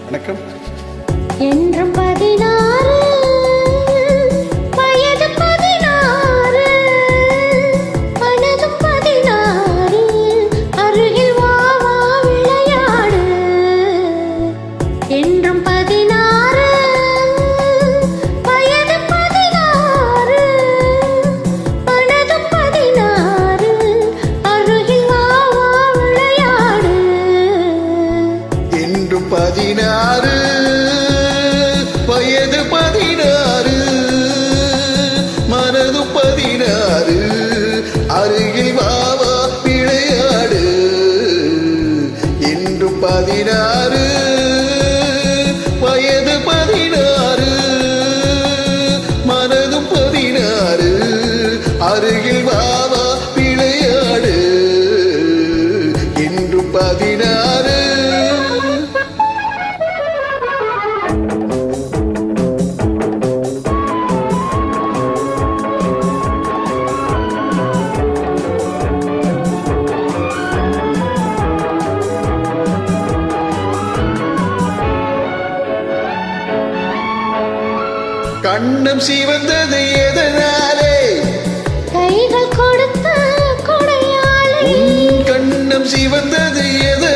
வணக்கம். என்றும் 16 வயது 16 மனதும் 16 அருகில் வா வா விளையாடு. என்றும் 16 வயது 16 மனதும் 16 அருகில் வா வா விளையாடு. என்றும் 16 வயது 16 மனது 16 அருகில் வா வா விளையாடு. என்றும் 16 வயது 16 மனது 16 அருகில் வா வா விளையாடு. என்றும் 16 கண்ணம் சிவந்தது எதனாலே? கைகள் கொடுத்த கொடையாளி. உன் கண்ணம் சிவந்தது எதனாலே?